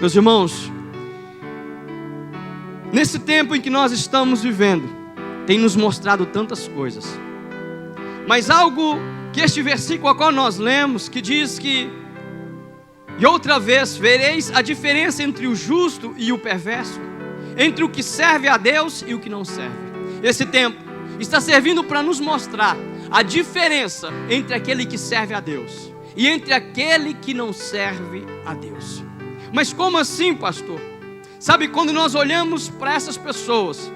Meus irmãos, nesse tempo em que nós estamos vivendo, tem nos mostrado tantas coisas. Mas algo que este versículo a qual nós lemos, que diz que: e outra vez vereis a diferença entre o justo e o perverso, entre o que serve a Deus e o que não serve. Esse tempo está servindo para nos mostrar a diferença entre aquele que serve a Deus e entre aquele que não serve a Deus. Mas como assim, pastor? Sabe, quando nós olhamos para essas pessoas,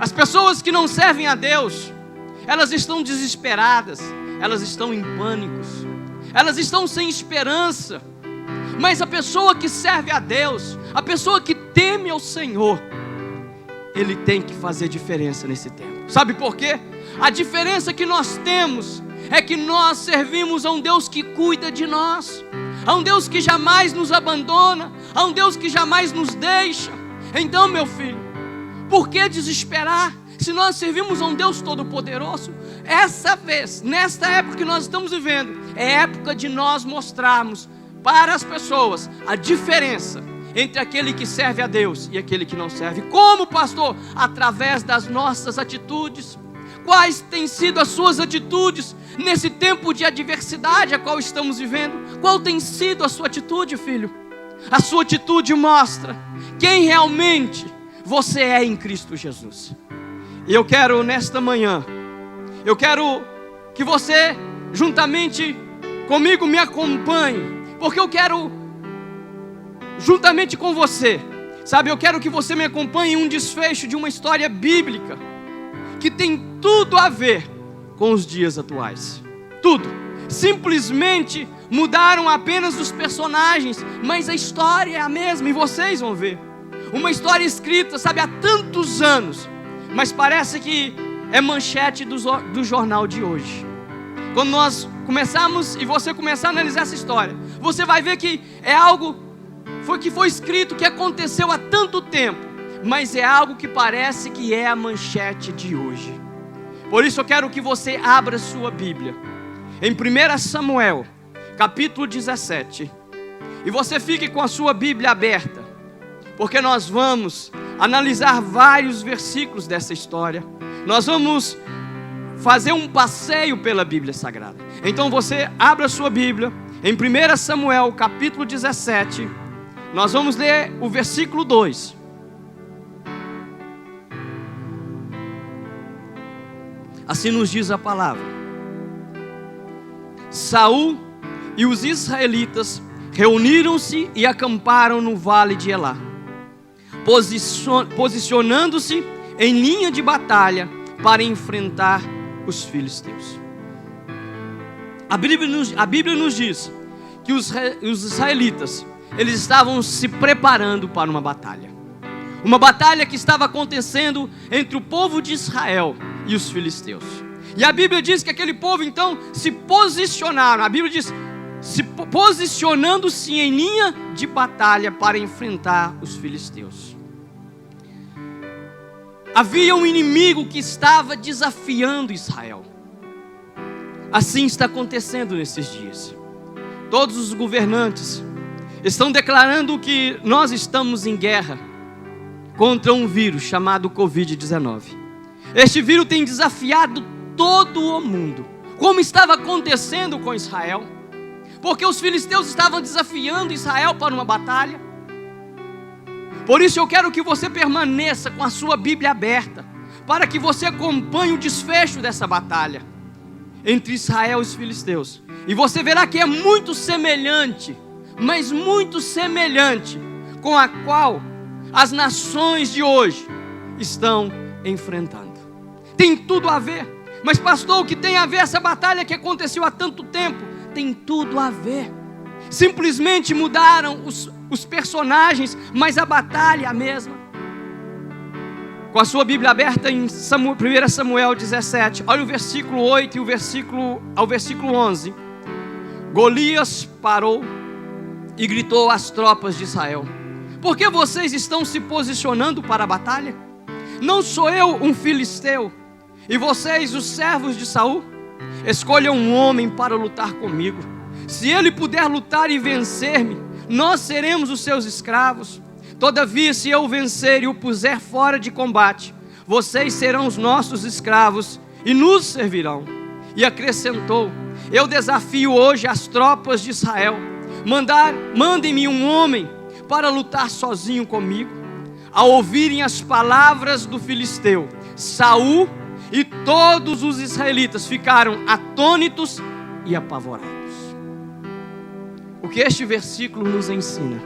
as pessoas que não servem a Deus, elas estão desesperadas, elas estão em pânicos, elas estão sem esperança. Mas a pessoa que serve a Deus, a pessoa que teme ao Senhor, ele tem que fazer diferença nesse tempo. Sabe por quê? A diferença que nós temos é que nós servimos a um Deus que cuida de nós, a um Deus que jamais nos abandona, a um Deus que jamais nos deixa. Então, meu filho, por que desesperar? Se nós servimos a um Deus todo-poderoso, essa vez, nesta época que nós estamos vivendo, é época de nós mostrarmos para as pessoas a diferença entre aquele que serve a Deus e aquele que não serve. Como, pastor? Através das nossas atitudes. Quais têm sido as suas atitudes nesse tempo de adversidade a qual estamos vivendo? Qual tem sido a sua atitude, filho? A sua atitude mostra quem realmente você é em Cristo Jesus. E eu quero nesta manhã, eu quero que você juntamente comigo me acompanhe, porque eu quero juntamente com você, sabe, eu quero que você me acompanhe em um desfecho de uma história bíblica que tem tudo a ver com os dias atuais. Tudo. Simplesmente mudaram apenas os personagens, mas a história é a mesma, e vocês vão ver. Uma história escrita, sabe, há tantos anos, mas parece que é manchete do jornal de hoje. Quando nós começarmos e você começar a analisar essa história, você vai ver que é algo que foi escrito, que aconteceu há tanto tempo, mas é algo que parece que é a manchete de hoje. Por isso eu quero que você abra sua Bíblia em 1 Samuel, capítulo 17, e você fique com a sua Bíblia aberta, porque nós vamos analisar vários versículos dessa história. Nós vamos fazer um passeio pela Bíblia Sagrada. Então você abra a sua Bíblia em 1 Samuel, capítulo 17. Nós vamos ler o versículo 2. Assim nos diz a palavra: Saul e os israelitas reuniram-se e acamparam no vale de Elá, posicionando-se em linha de batalha para enfrentar os filisteus. A Bíblia nos diz que os israelitas, eles estavam se preparando para uma batalha que estava acontecendo entre o povo de Israel e os filisteus. E a Bíblia diz que aquele povo então se posicionaram, a Bíblia diz, posicionando-se em linha de batalha para enfrentar os filisteus. Havia um inimigo que estava desafiando Israel. Assim está acontecendo nesses dias. Todos os governantes estão declarando que nós estamos em guerra contra um vírus chamado Covid-19. Este vírus tem desafiado todo o mundo, como estava acontecendo com Israel, porque os filisteus estavam desafiando Israel para uma batalha. Por isso eu quero que você permaneça com a sua Bíblia aberta, para que você acompanhe o desfecho dessa batalha entre Israel e os filisteus. E você verá que é muito semelhante, mas muito semelhante com a qual as nações de hoje estão enfrentando. Tem tudo a ver. Mas pastor, o que tem a ver essa batalha que aconteceu há tanto tempo? Tem tudo a ver. Simplesmente mudaram os personagens, mas a batalha é a mesma. Com a sua Bíblia aberta em 1 Samuel 17, olha o versículo 8 e ao versículo 11. Golias parou e gritou às tropas de Israel: por que vocês estão se posicionando para a batalha? Não sou eu um filisteu, e vocês, os servos de Saul? Escolham um homem para lutar comigo. Se ele puder lutar e vencer-me, nós seremos os seus escravos. Todavia, se eu o vencer e o puser fora de combate, vocês serão os nossos escravos e nos servirão. E acrescentou: eu desafio hoje as tropas de Israel, mandem-me um homem para lutar sozinho comigo. Ao ouvirem as palavras do filisteu, Saul e todos os israelitas ficaram atônitos e apavorados. O que este versículo nos ensina?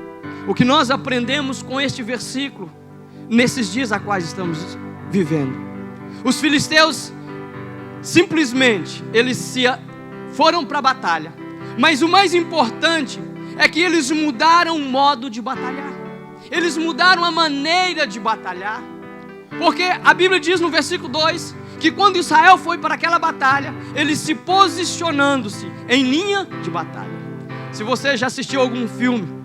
O que nós aprendemos com este versículo nesses dias a quais estamos vivendo? Os filisteus simplesmente eles foram para a batalha, mas o mais importante é que eles mudaram o modo de batalhar. Eles mudaram a maneira de batalhar. Porque a Bíblia diz no versículo 2 que quando Israel foi para aquela batalha, eles se posicionando-se em linha de batalha. Se você já assistiu algum filme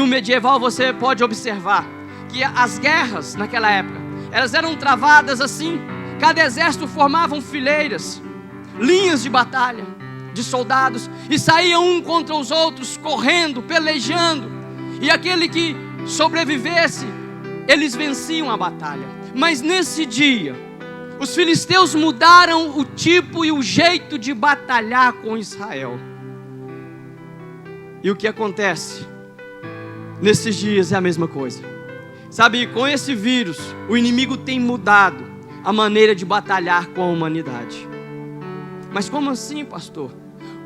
medieval, você pode observar que as guerras naquela época, elas eram travadas assim. Cada exército formavam fileiras, linhas de batalha, de soldados, e saíam um contra os outros, correndo, pelejando. E aquele que sobrevivesse, eles venciam a batalha. Mas nesse dia, os filisteus mudaram o tipo e o jeito de batalhar com Israel. E o que acontece nesses dias é a mesma coisa. Sabe, com esse vírus, o inimigo tem mudado a maneira de batalhar com a humanidade. Mas como assim, pastor?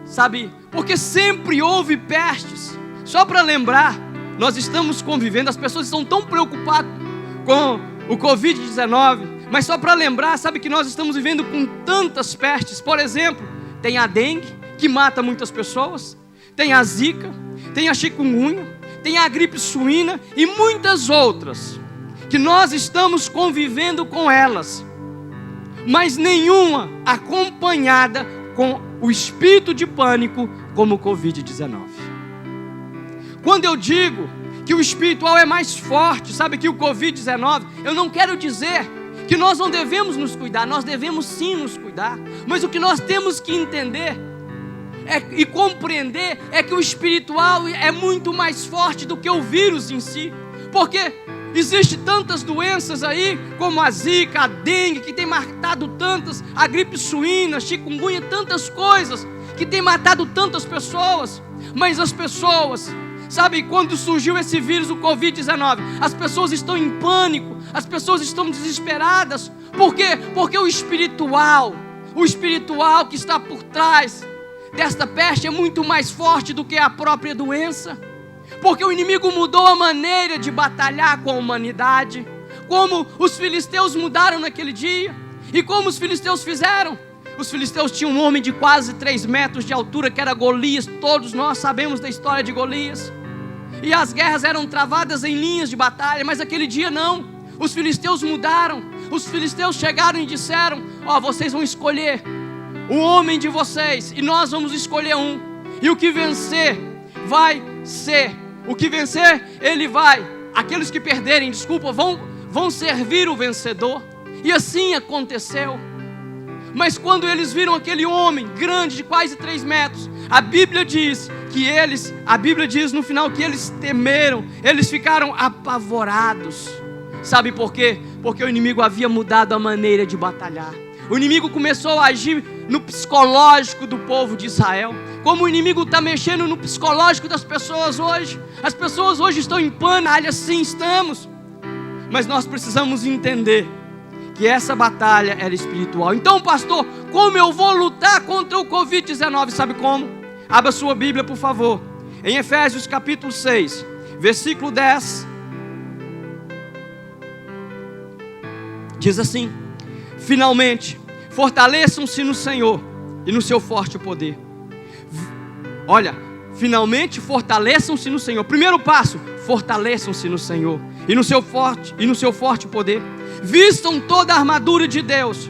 Sabe, porque sempre houve pestes. Só para lembrar, nós estamos convivendo, as pessoas estão tão preocupadas com o Covid-19, mas só para lembrar, sabe que nós estamos vivendo com tantas pestes. Por exemplo, tem a dengue, que mata muitas pessoas, tem a zika, tem a chikungunya, tem a gripe suína e muitas outras, que nós estamos convivendo com elas, mas nenhuma acompanhada com o espírito de pânico como o Covid-19. Quando eu digo que o espiritual é mais forte, sabe, que o Covid-19, eu não quero dizer que nós não devemos nos cuidar, nós devemos sim nos cuidar, mas o que nós temos que entender e compreender é que o espiritual é muito mais forte do que o vírus em si, porque existem tantas doenças aí, como a zika, a dengue, que tem matado tantas, a gripe suína, chikungunya, tantas coisas, que tem matado tantas pessoas, mas as pessoas, sabe, quando surgiu esse vírus, o Covid-19, as pessoas estão em pânico, as pessoas estão desesperadas. Por quê? Porque o espiritual que está por trás desta peste é muito mais forte do que a própria doença. Porque o inimigo mudou a maneira de batalhar com a humanidade, como os filisteus mudaram naquele dia. E como os filisteus fizeram? Os filisteus tinham um homem de quase 3 metros de altura, que era Golias. Todos nós sabemos da história de Golias. E as guerras eram travadas em linhas de batalha, mas aquele dia não. Os filisteus mudaram. Os filisteus chegaram e disseram: vocês vão escolher o homem de vocês, e nós vamos escolher um. E o que vencer vai ser. O que vencer, ele vai. Aqueles que perderem, vão servir o vencedor. E assim aconteceu. Mas quando eles viram aquele homem grande de quase 3 metros, a Bíblia diz no final que eles temeram, eles ficaram apavorados. Sabe por quê? Porque o inimigo havia mudado a maneira de batalhar. O inimigo começou a agir no psicológico do povo de Israel, como o inimigo está mexendo no psicológico das pessoas hoje. As pessoas hoje estão em pânico, sim, estamos. Mas nós precisamos entender que essa batalha era espiritual. Então, pastor, como eu vou lutar contra o Covid-19? Sabe como? Abra sua Bíblia, por favor, em Efésios capítulo 6, versículo 10. Diz assim: finalmente, fortaleçam-se no Senhor e no seu forte poder. Olha, finalmente fortaleçam-se no Senhor. Primeiro passo: fortaleçam-se no Senhor e no seu forte poder. Vistam toda a armadura de Deus,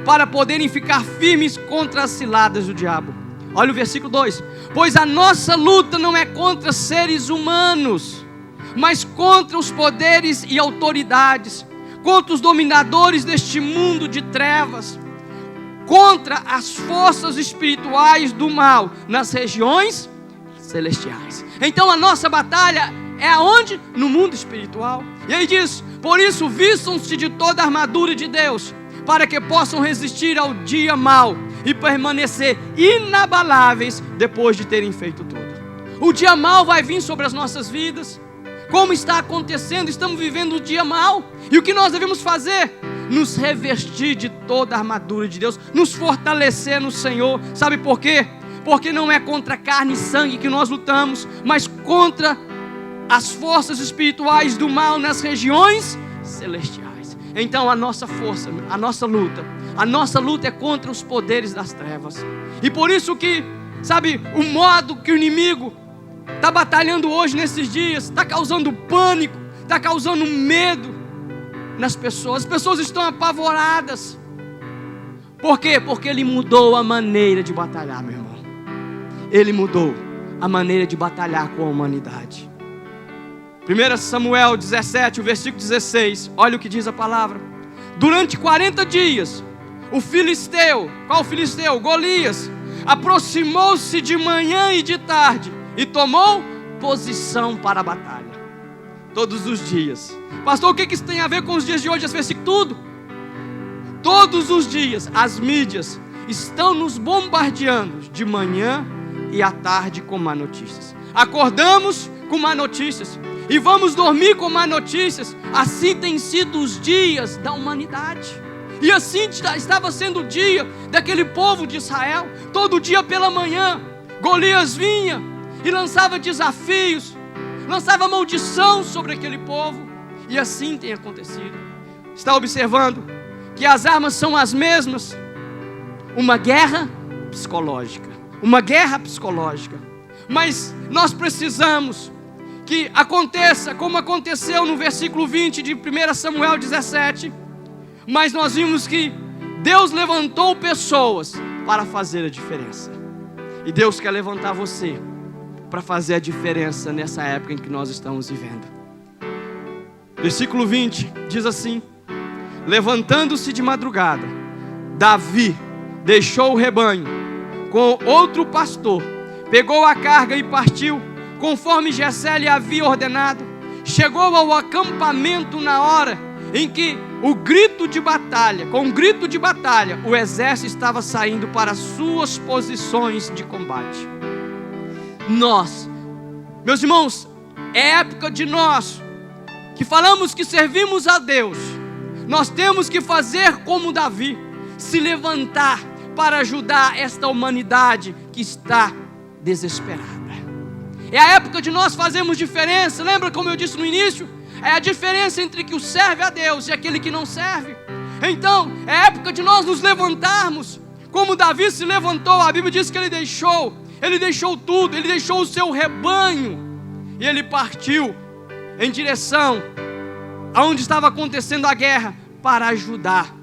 para poderem ficar firmes contra as ciladas do diabo. Olha o versículo 2: pois a nossa luta não é contra seres humanos, mas contra os poderes e autoridades, contra os dominadores deste mundo de trevas, contra as forças espirituais do mal nas regiões celestiais. Então a nossa batalha é aonde? No mundo espiritual. E aí diz: por isso vistam-se de toda a armadura de Deus, para que possam resistir ao dia mau e permanecer inabaláveis depois de terem feito tudo. O dia mau vai vir sobre as nossas vidas. Como está acontecendo? Estamos vivendo o dia mau. E o que nós devemos fazer? Nos revestir de toda a armadura de Deus, nos fortalecer no Senhor. Sabe por quê? Porque não é contra carne e sangue que nós lutamos, mas contra as forças espirituais do mal nas regiões celestiais. Então a nossa força, a nossa luta é contra os poderes das trevas. E por isso que, sabe, o modo que o inimigo está batalhando hoje nesses dias, está causando pânico, está causando medo nas pessoas. As pessoas estão apavoradas. Por quê? Porque ele mudou a maneira de batalhar, meu irmão. Ele mudou a maneira de batalhar com a humanidade. 1 Samuel 17, o versículo 16, olha o que diz a palavra. Durante 40 dias, o filisteu, qual filisteu? Golias, aproximou-se de manhã e de tarde e tomou posição para a batalha. Todos os dias. Pastor, o que isso tem a ver com os dias de hoje? Esse versículo tudo. Todos os dias, as mídias estão nos bombardeando de manhã e à tarde com má notícias. Acordamos com má notícias e vamos dormir com má notícias. Assim tem sido os dias da humanidade. E assim estava sendo o dia daquele povo de Israel. Todo dia pela manhã, Golias vinha e lançava desafios, lançava maldição sobre aquele povo. E assim tem acontecido. Está observando que as armas são as mesmas? Uma guerra psicológica. Uma guerra psicológica. Mas nós precisamos que aconteça como aconteceu no versículo 20 de 1 Samuel 17. Mas nós vimos que Deus levantou pessoas para fazer a diferença. E Deus quer levantar você para fazer a diferença nessa época em que nós estamos vivendo. Versículo 20 diz assim: levantando-se de madrugada, Davi deixou o rebanho com outro pastor, pegou a carga e partiu, conforme Jessé lhe havia ordenado. Chegou ao acampamento na hora em que com um grito de batalha, o exército estava saindo para suas posições de combate. Nós, meus irmãos, é época de nós, que falamos que servimos a Deus, nós temos que fazer como Davi, se levantar para ajudar esta humanidade que está desesperada. É a época de nós fazermos diferença. Lembra como eu disse no início? É a diferença entre que o serve a Deus e aquele que não serve. Então, é a época de nós nos levantarmos, como Davi se levantou. A Bíblia diz que ele deixou tudo, ele deixou o seu rebanho, e ele partiu em direção aonde estava acontecendo a guerra, para ajudar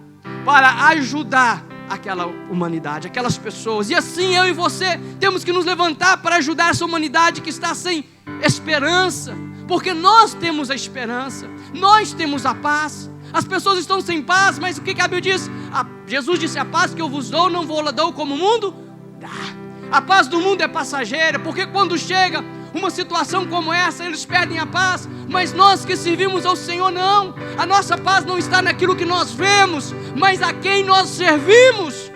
aquela humanidade, aquelas pessoas. E assim eu e você temos que nos levantar para ajudar essa humanidade que está sem esperança, porque nós temos a esperança, nós temos a paz. As pessoas estão sem paz, mas o que a Bíblia diz? Jesus disse: a paz que eu vos dou, não vou lá dou como o mundo dá. A paz do mundo é passageira, porque quando chega uma situação como essa, eles perdem a paz. Mas nós que servimos ao Senhor, não. A nossa paz não está naquilo que nós vemos, mas a quem nós servimos.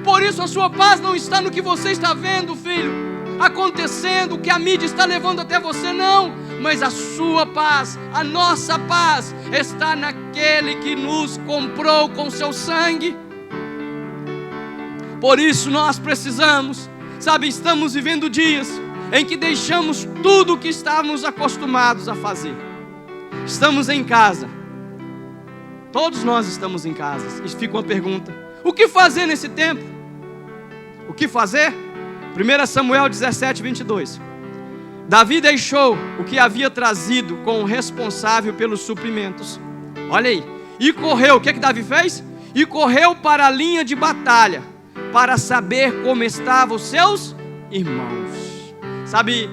Por isso a sua paz não está no que você está vendo, filho, acontecendo, o que a mídia está levando até você, não. Mas a sua paz, a nossa paz, está naquele que nos comprou com seu sangue. Por isso nós precisamos, estamos vivendo dias em que deixamos tudo o que estávamos acostumados a fazer. Estamos em casa. Todos nós estamos em casa. E fica uma pergunta: o que fazer nesse tempo? O que fazer? 1 Samuel 17, 22. Davi deixou o que havia trazido com o responsável pelos suprimentos. Olha aí. E correu. O que Davi fez? E correu para a linha de batalha, para saber como estavam os seus irmãos. Sabe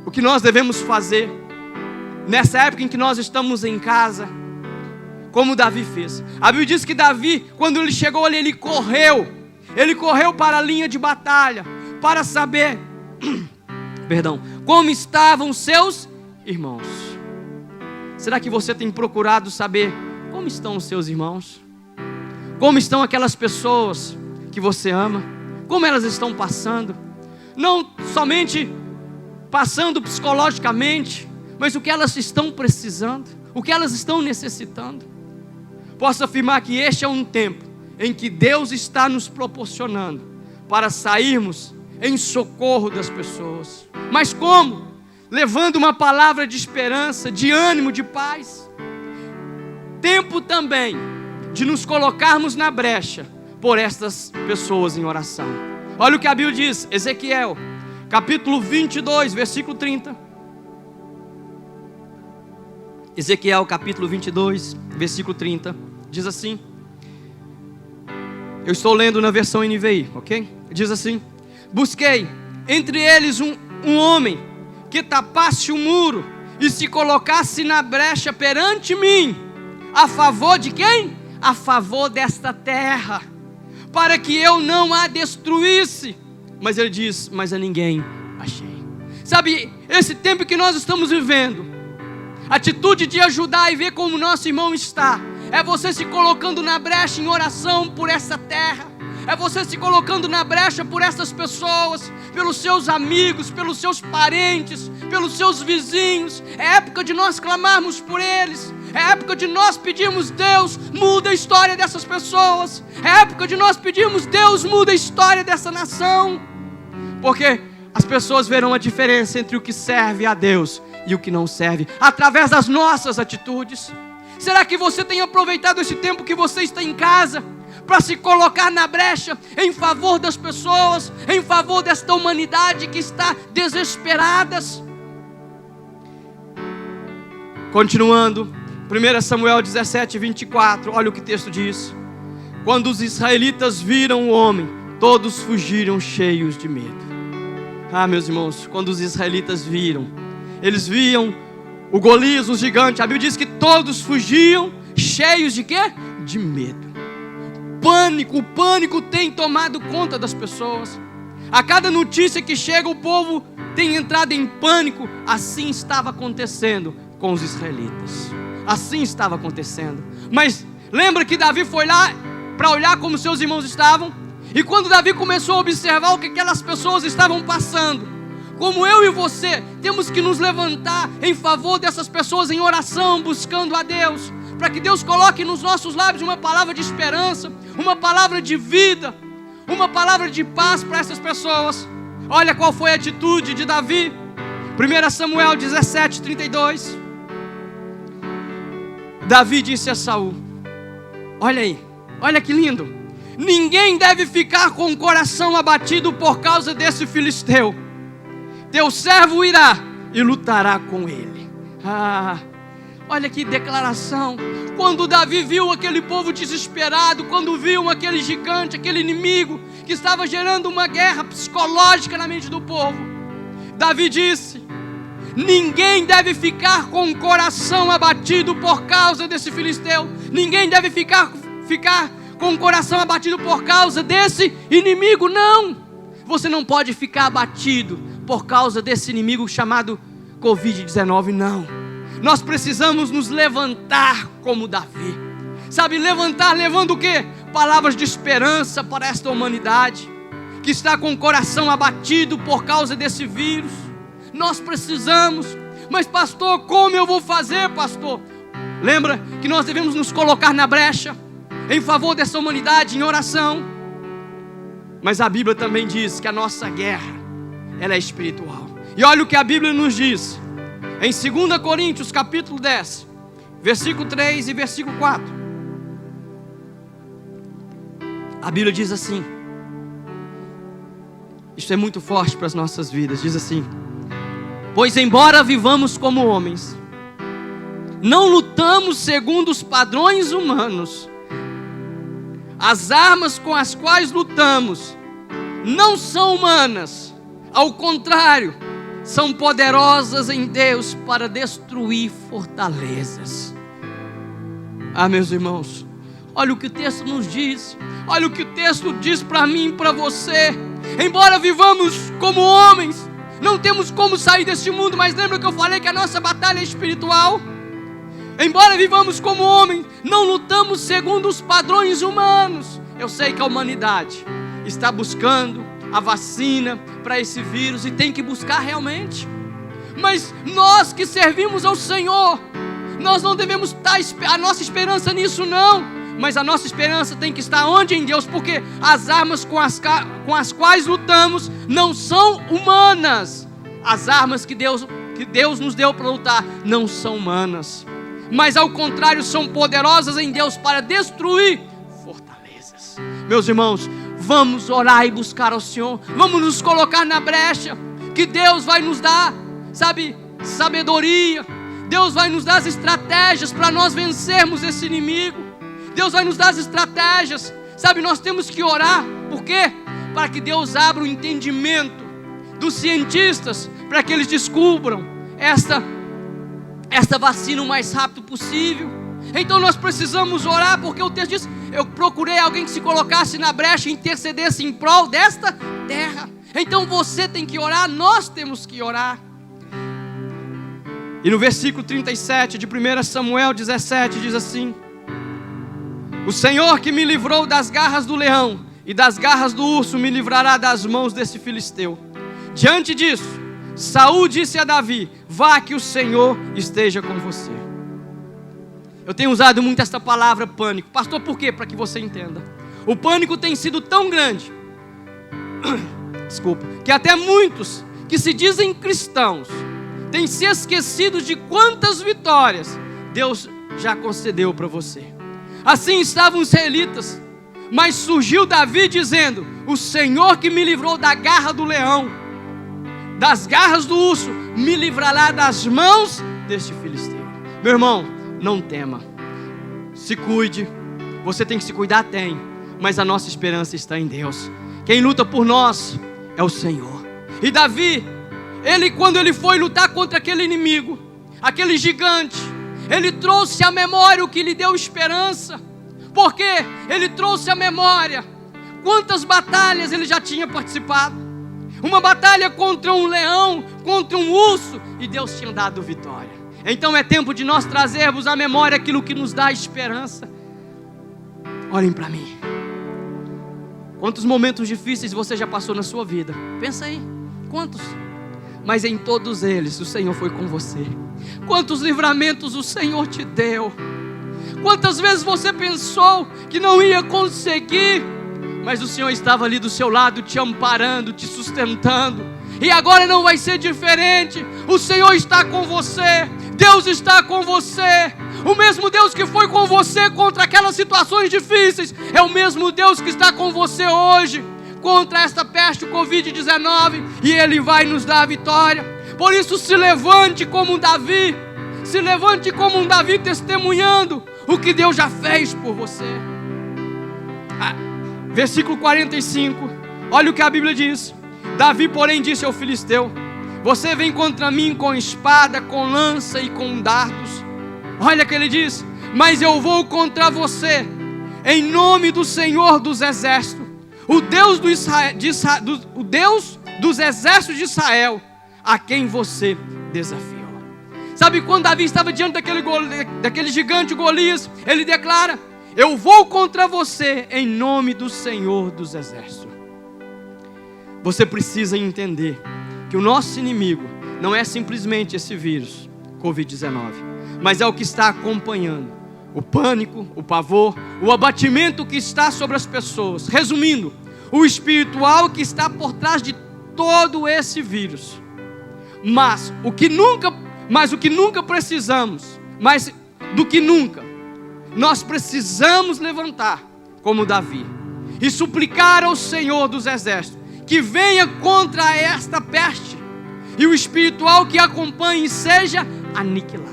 o que nós devemos fazer nessa época em que nós estamos em casa? Como Davi fez. A Bíblia diz que Davi, quando ele chegou ali, ele correu para a linha de batalha, para saber Perdão. Como estavam seus irmãos? Será que você tem procurado saber como estão os seus irmãos? Como estão aquelas pessoas que você ama? Como elas estão passando? Não somente passando psicologicamente, mas o que elas estão precisando, o que elas estão necessitando. Posso afirmar que este é um tempo em que Deus está nos proporcionando para sairmos em socorro das pessoas. Mas como? Levando uma palavra de esperança, de ânimo, de paz. Tempo também de nos colocarmos na brecha por estas pessoas em oração. Olha o que a Bíblia diz, Ezequiel, capítulo 22, versículo 30. Ezequiel, capítulo 22, versículo 30, diz assim. Eu estou lendo na versão NVI, ok? Diz assim: busquei entre eles um homem que tapasse o muro e se colocasse na brecha perante mim, a favor de quem? A favor desta terra, para que eu não a destruísse. Mas ele diz, mas a ninguém achei. Sabe, esse tempo que nós estamos vivendo, atitude de ajudar e ver como o nosso irmão está, é você se colocando na brecha em oração por essa terra, é você se colocando na brecha por essas pessoas, pelos seus amigos, pelos seus parentes, pelos seus vizinhos. É época de nós clamarmos por eles, é época de nós pedirmos, Deus, muda a história dessas pessoas, é época de nós pedirmos, Deus, muda a história dessa nação, porque as pessoas verão a diferença entre o que serve a Deus e o que não serve, através das nossas atitudes. Será que você tem aproveitado esse tempo que você está em casa para se colocar na brecha em favor das pessoas, em favor desta humanidade que está desesperada? Continuando, 1 Samuel 17, 24, olha o que o texto diz. Quando os israelitas viram o homem, todos fugiram cheios de medo. Ah, meus irmãos, quando os israelitas viram, eles viam o Golias, o gigante, a Bíblia diz que todos fugiam cheios de quê? De medo. O pânico tem tomado conta das pessoas. A cada notícia que chega, o povo tem entrado em pânico. Assim estava acontecendo com os israelitas. Assim estava acontecendo. Mas lembra que Davi foi lá para olhar como seus irmãos estavam? E quando Davi começou a observar o que aquelas pessoas estavam passando, como eu e você temos que nos levantar em favor dessas pessoas em oração, buscando a Deus, para que Deus coloque nos nossos lábios uma palavra de esperança, uma palavra de vida, uma palavra de paz para essas pessoas. Olha qual foi a atitude de Davi. 1 Samuel 17, 32. Davi disse a Saul, olha aí, olha que lindo: ninguém deve ficar com o coração abatido por causa desse filisteu. Teu servo irá e lutará com ele. Olha que declaração. Quando Davi viu aquele povo desesperado, quando viu aquele gigante, aquele inimigo que estava gerando uma guerra psicológica na mente do povo, Davi disse: ninguém deve ficar com o coração abatido por causa desse filisteu. Ninguém deve ficar com o coração abatido por causa desse inimigo. Não, você não pode ficar abatido por causa desse inimigo chamado Covid-19, não. Nós precisamos nos levantar como Davi. Sabe, levantar levando o quê? Palavras de esperança para esta humanidade que está com o coração abatido por causa desse vírus. Nós precisamos. Mas pastor, como eu vou fazer, pastor? Lembra que nós devemos nos colocar na brecha em favor dessa humanidade em oração. Mas a Bíblia também diz que a nossa guerra, ela é espiritual. E olha o que a Bíblia nos diz em 2 Coríntios capítulo 10, versículo 3 e versículo 4. A Bíblia diz assim, isso é muito forte para as nossas vidas, diz assim: pois embora vivamos como homens, não lutamos segundo os padrões humanos. As armas com as quais lutamos não são humanas, ao contrário, são poderosas em Deus para destruir fortalezas. Ah, meus irmãos, olha o que o texto nos diz, olha o que o texto diz para mim e para você. Embora vivamos como homens, não temos como sair deste mundo, mas lembra que eu falei que a nossa batalha é espiritual? Embora vivamos como homens, não lutamos segundo os padrões humanos. Eu sei que a humanidade está buscando a vacina para esse vírus, e tem que buscar realmente. Mas nós que servimos ao Senhor, nós não devemos estar a nossa esperança nisso não. Mas a nossa esperança tem que estar onde? Em Deus, porque as armas com as quais lutamos não são humanas. As armas que Deus nos deu para lutar não são humanas, mas ao contrário, são poderosas em Deus para destruir fortalezas. Meus irmãos, vamos orar e buscar ao Senhor, vamos nos colocar na brecha, que Deus vai nos dar, sabedoria. Deus vai nos dar as estratégias para nós vencermos esse inimigo. Deus vai nos dar as estratégias, nós temos que orar. Por quê? Para que Deus abra o entendimento dos cientistas, para que eles descubram esta vacina o mais rápido possível. Então nós precisamos orar, porque o texto diz: eu procurei alguém que se colocasse na brecha e intercedesse em prol desta terra. Então você tem que orar, nós temos que orar. E no versículo 37 de 1 Samuel 17 diz assim: o Senhor que me livrou das garras do leão e das garras do urso me livrará das mãos desse filisteu. Diante disso, Saul disse a Davi: vá, que o Senhor esteja com você. Eu tenho usado muito esta palavra pânico. Pastor, por quê? Para que você entenda. O pânico tem sido tão grande, que até muitos que se dizem cristãos têm se esquecido de quantas vitórias Deus já concedeu para você. Assim estavam os israelitas, mas surgiu Davi dizendo: o Senhor que me livrou da garra do leão, das garras do urso, me livrará das mãos deste filisteu. Meu irmão, não tema, se cuide. Você tem que se cuidar, mas a nossa esperança está em Deus. Quem luta por nós é o Senhor. E Davi, quando ele foi lutar contra aquele inimigo, aquele gigante, ele trouxe à memória o que lhe deu esperança. Porque ele trouxe à memória quantas batalhas ele já tinha participado. Uma batalha contra um leão, contra um urso, e Deus tinha dado vitória. Então é tempo de nós trazermos à memória aquilo que nos dá esperança. Olhem para mim. Quantos momentos difíceis você já passou na sua vida? Pensa aí, quantos? Mas em todos eles o Senhor foi com você. Quantos livramentos o Senhor te deu. Quantas vezes você pensou que não ia conseguir, mas o Senhor estava ali do seu lado, te amparando, te sustentando. E agora não vai ser diferente. O Senhor está com você. Deus está com você. O mesmo Deus que foi com você contra aquelas situações difíceis é o mesmo Deus que está com você hoje contra esta peste, o Covid-19, e Ele vai nos dar a vitória. Por isso, se levante como um Davi. Se levante como um Davi, testemunhando o que Deus já fez por você. Versículo 45, olha o que a Bíblia diz. Davi, porém, disse ao filisteu: você vem contra mim com espada, com lança e com dardos. Olha o que ele diz: mas eu vou contra você em nome do Senhor dos exércitos, o Deus dos exércitos de Israel, a quem você desafiou. Sabe, quando Davi estava diante daquele gigante Golias, ele declara: eu vou contra você em nome do Senhor dos exércitos. Você precisa entender que o nosso inimigo não é simplesmente esse vírus, Covid-19, mas é o que está acompanhando o pânico, o pavor, o abatimento que está sobre as pessoas. Resumindo, o espiritual que está por trás de todo esse vírus. Mas o que nunca precisamos, mais do que nunca, nós precisamos levantar como Davi e suplicar ao Senhor dos exércitos que venha contra esta peste, e o espiritual que acompanhe seja aniquilados.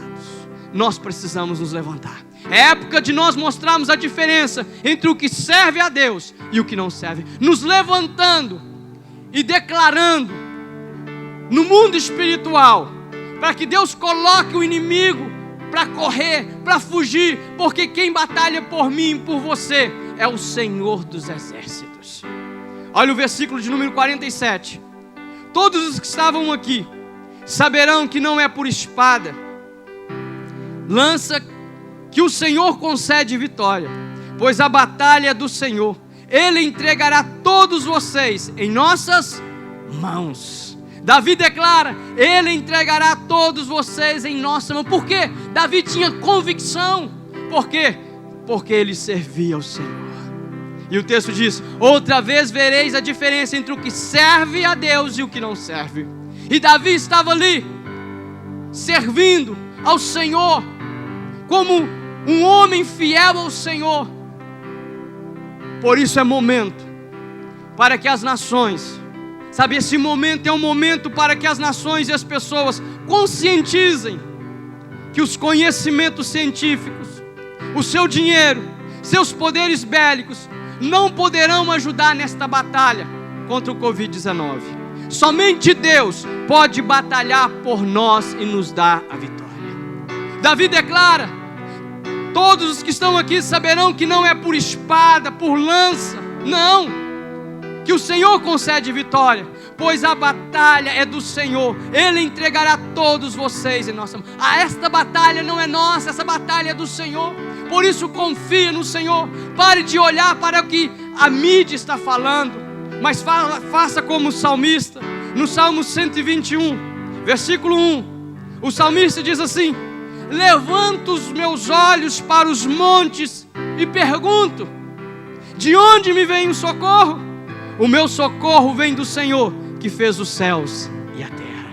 Nós precisamos nos levantar. É época de nós mostrarmos a diferença entre o que serve a Deus e o que não serve, nos levantando e declarando no mundo espiritual, para que Deus coloque o inimigo para correr, para fugir, porque quem batalha por mim e por você é o Senhor dos exércitos. Olha o versículo de número 47. todos os que estavam aqui saberão que não é por espada, lança que o Senhor concede vitória, pois a batalha é do Senhor. Ele entregará todos vocês em nossas mãos. Davi declara: Ele entregará todos vocês em nossa mão. Por quê? Davi tinha convicção. Por quê? Porque ele servia ao Senhor. E o texto diz: outra vez vereis a diferença entre o que serve a Deus e o que não serve. E Davi estava ali, servindo ao Senhor, como um homem fiel ao Senhor. Por isso é momento para que as nações, sabe, esse momento é um momento para que as nações e as pessoas conscientizem que os conhecimentos científicos, o seu dinheiro, seus poderes bélicos não poderão ajudar nesta batalha contra o Covid-19. Somente Deus pode batalhar por nós e nos dar a vitória. Davi declara: todos os que estão aqui saberão que não é por espada, por lança, não, que o Senhor concede vitória, pois a batalha é do Senhor. Ele entregará todos vocês em nossa mão. Esta batalha não é nossa, essa batalha é do Senhor. Por isso confie no Senhor. Pare de olhar para o que a mídia está falando, mas faça como o salmista. No Salmo 121, versículo 1, o salmista diz assim: levanto os meus olhos para os montes e pergunto: de onde me vem o socorro? O meu socorro vem do Senhor, que fez os céus e a terra.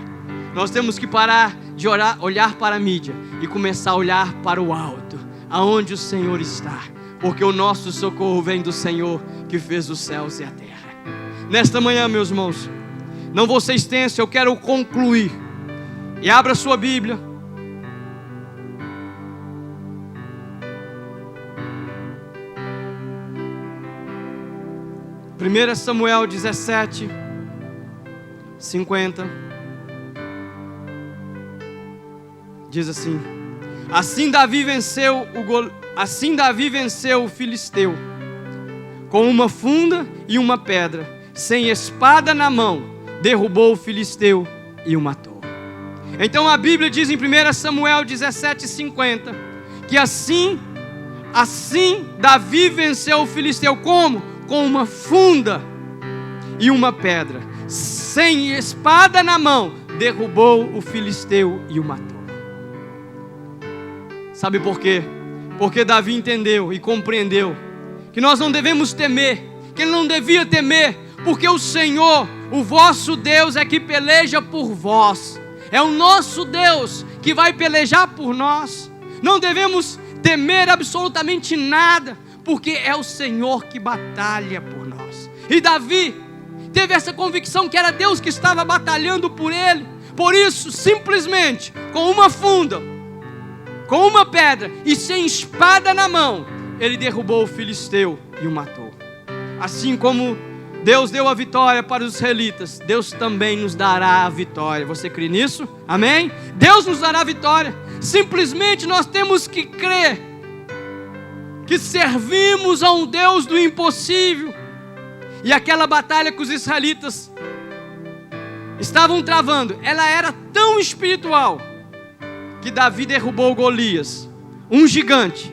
Nós temos que parar de olhar para a mídia e começar a olhar para o alto, aonde o Senhor está, porque o nosso socorro vem do Senhor, que fez os céus e a terra. Nesta manhã, meus irmãos, não vou ser extenso, eu quero concluir. E abra sua Bíblia. Primeira Samuel 17, 50. Diz assim: Assim Davi venceu o filisteu com uma funda e uma pedra, sem espada na mão, derrubou o filisteu e o matou. Então a Bíblia diz em 1 Samuel 17, 50, que assim Davi venceu o filisteu. Como? Com uma funda e uma pedra, sem espada na mão, derrubou o filisteu e o matou. Sabe por quê? Porque Davi entendeu e compreendeu que nós não devemos temer, que ele não devia temer, porque o Senhor, o vosso Deus, é que peleja por vós. É o nosso Deus que vai pelejar por nós. Não devemos temer absolutamente nada, porque é o Senhor que batalha por nós. E Davi teve essa convicção que era Deus que estava batalhando por ele. Por isso, simplesmente, com uma funda, com uma pedra e sem espada na mão, ele derrubou o filisteu e o matou. Assim como Deus deu a vitória para os israelitas, Deus também nos dará a vitória. Você crê nisso? Amém? Deus nos dará a vitória. Simplesmente nós temos que crer que servimos a um Deus do impossível. E aquela batalha que os israelitas estavam travando, ela era tão espiritual, que Davi derrubou Golias, um gigante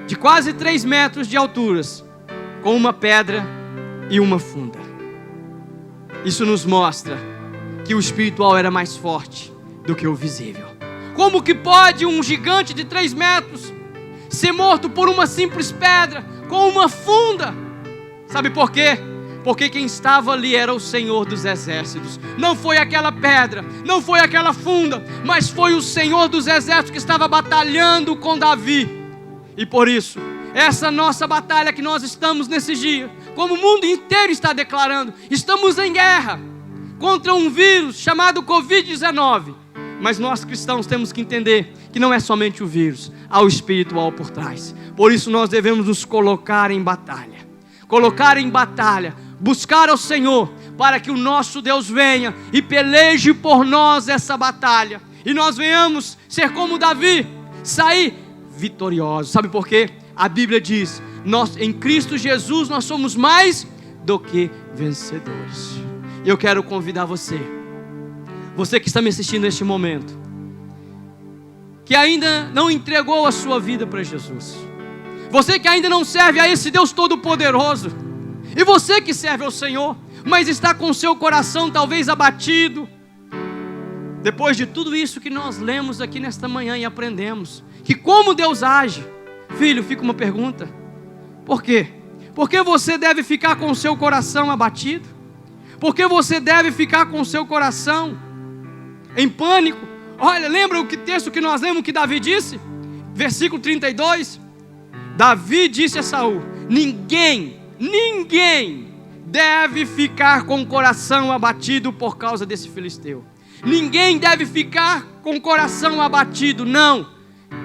de quase 3 metros de altura, com uma pedra e uma funda. Isso nos mostra que o espiritual era mais forte do que o visível. Como que pode um gigante de 3 metros ser morto por uma simples pedra, com uma funda? Sabe por quê? Porque quem estava ali era o Senhor dos exércitos. Não foi aquela pedra, não foi aquela funda, mas foi o Senhor dos exércitos que estava batalhando com Davi. E por isso, essa nossa batalha que nós estamos nesse dia, como o mundo inteiro está declarando, estamos em guerra contra um vírus chamado Covid-19. Mas nós cristãos temos que entender que não é somente o vírus, há o espiritual por trás. Por isso nós devemos nos colocar em batalha. Colocar em batalha, buscar ao Senhor, para que o nosso Deus venha e peleje por nós essa batalha. E nós venhamos ser como Davi, sair vitoriosos. Sabe por quê? A Bíblia diz, em Cristo Jesus nós somos mais do que vencedores. E eu quero convidar você que está me assistindo neste momento, que ainda não entregou a sua vida para Jesus, você que ainda não serve a esse Deus Todo-Poderoso, e você que serve ao Senhor, mas está com o seu coração talvez abatido, depois de tudo isso que nós lemos aqui nesta manhã e aprendemos, que como Deus age, filho, fica uma pergunta: por quê? Por que você deve ficar com o seu coração abatido? Por que você deve ficar com o seu coração em pânico? Olha, lembra o texto que nós lemos que Davi disse? Versículo 32, Davi disse a Saul: ninguém deve ficar com o coração abatido por causa desse filisteu. Ninguém deve ficar com o coração abatido, não.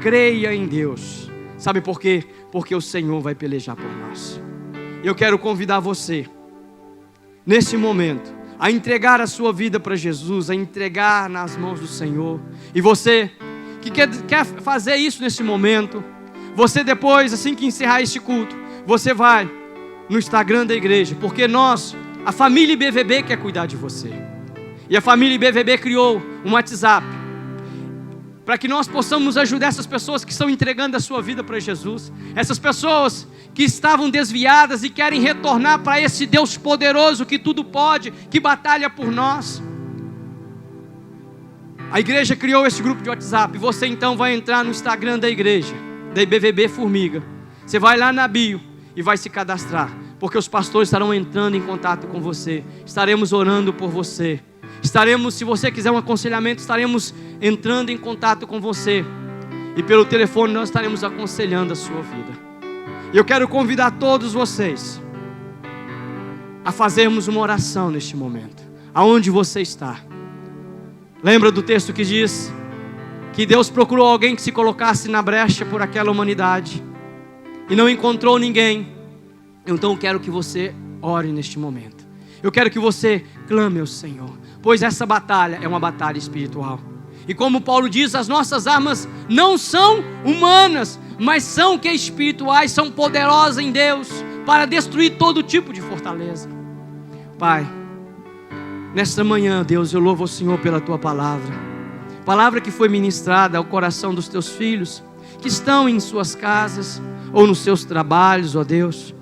Creia em Deus. Sabe por quê? Porque o Senhor vai pelejar por nós. Eu quero convidar você, nesse momento, a entregar a sua vida para Jesus, a entregar nas mãos do Senhor. E você que quer fazer isso nesse momento, você depois, assim que encerrar este culto, você vai no Instagram da igreja, porque nós, a família IBVB, quer cuidar de você. E a família IBVB criou um WhatsApp para que nós possamos ajudar essas pessoas que estão entregando a sua vida para Jesus, essas pessoas que estavam desviadas e querem retornar para esse Deus poderoso que tudo pode, que batalha por nós. A igreja criou esse grupo de WhatsApp. Você então vai entrar no Instagram da igreja, da IBVB Formiga. Você vai lá na bio e vai se cadastrar, porque os pastores estarão entrando em contato com você, estaremos orando por você. Se você quiser um aconselhamento, estaremos entrando em contato com você. E pelo telefone nós estaremos aconselhando a sua vida. E eu quero convidar todos vocês a fazermos uma oração neste momento, aonde você está. Lembra do texto que diz que Deus procurou alguém que se colocasse na brecha por aquela humanidade e não encontrou ninguém. Então eu quero que você ore neste momento. Eu quero que você clame ao Senhor, pois essa batalha é uma batalha espiritual. E como Paulo diz, as nossas armas não são humanas, mas são que espirituais, são poderosas em Deus para destruir todo tipo de fortaleza. Pai, nesta manhã, Deus, eu louvo o Senhor pela Tua palavra que foi ministrada ao coração dos Teus filhos, que estão em suas casas ou nos seus trabalhos, ó Deus.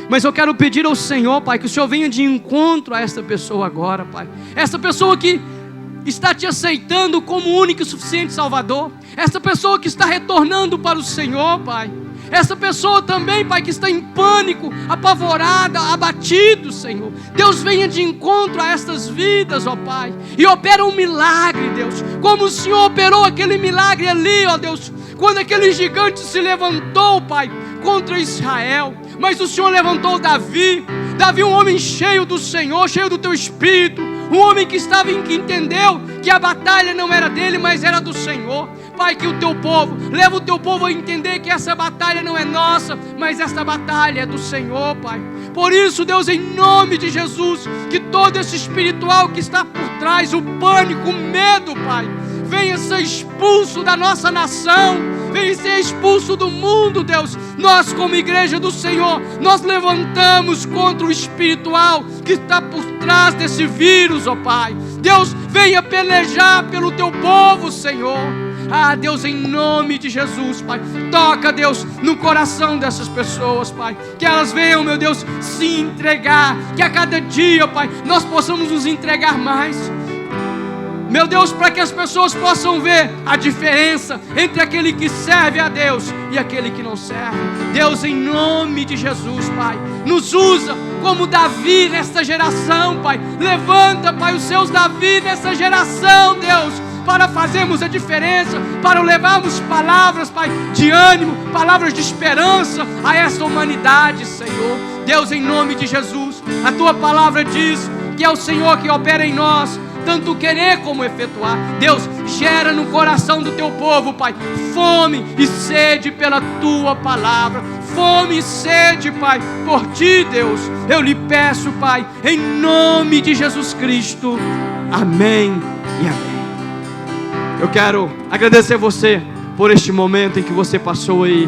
Mas eu quero pedir ao Senhor, Pai, que o Senhor venha de encontro a esta pessoa agora, Pai. Essa pessoa que está Te aceitando como único e suficiente Salvador. Essa pessoa que está retornando para o Senhor, Pai. Essa pessoa também, Pai, que está em pânico, apavorada, abatido, Senhor. Deus, venha de encontro a estas vidas, ó Pai. E opera um milagre, Deus. Como o Senhor operou aquele milagre ali, ó Deus. Quando aquele gigante se levantou, Pai, contra Israel. Mas o Senhor levantou Davi, um homem cheio do Senhor, cheio do Teu Espírito, um homem que entendeu que a batalha não era dele, mas era do Senhor. Pai, que leva o Teu povo a entender que essa batalha não é nossa, mas essa batalha é do Senhor, Pai. Por isso, Deus, em nome de Jesus, que todo esse espiritual que está por trás, o pânico, o medo, Pai, venha ser expulso da nossa nação, venha ser expulso do mundo, Deus. Nós, como igreja do Senhor, nós levantamos contra o espiritual que está por trás desse vírus, ó Pai. Deus, venha pelejar pelo Teu povo, Senhor. Ah, Deus, em nome de Jesus, Pai, toca, Deus, no coração dessas pessoas, Pai, que elas venham, meu Deus, se entregar, que a cada dia, Pai, nós possamos nos entregar mais. Meu Deus, para que as pessoas possam ver a diferença entre aquele que serve a Deus e aquele que não serve. Deus, em nome de Jesus, Pai, nos usa como Davi nesta geração, Pai. Levanta, Pai, os seus Davi nessa geração, Deus, para fazermos a diferença, para levarmos palavras, Pai, de ânimo, palavras de esperança a essa humanidade, Senhor. Deus, em nome de Jesus, a Tua palavra diz que é o Senhor que opera em nós, tanto querer como efetuar. Deus, gera no coração do Teu povo, Pai, fome e sede pela Tua palavra, fome e sede, Pai, por Ti, Deus. Eu lhe peço, Pai, em nome de Jesus Cristo, amém e amém. Eu quero agradecer você por este momento em que você passou aí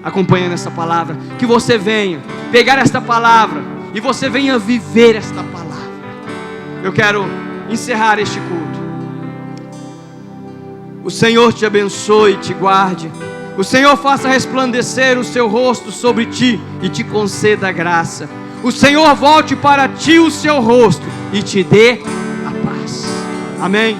acompanhando essa palavra, que você venha pegar esta palavra e você venha viver esta palavra. eu quero encerrar este culto. O Senhor te abençoe e te guarde. O Senhor faça resplandecer o seu rosto sobre ti e te conceda graça. O Senhor volte para ti o seu rosto e te dê a paz. Amém.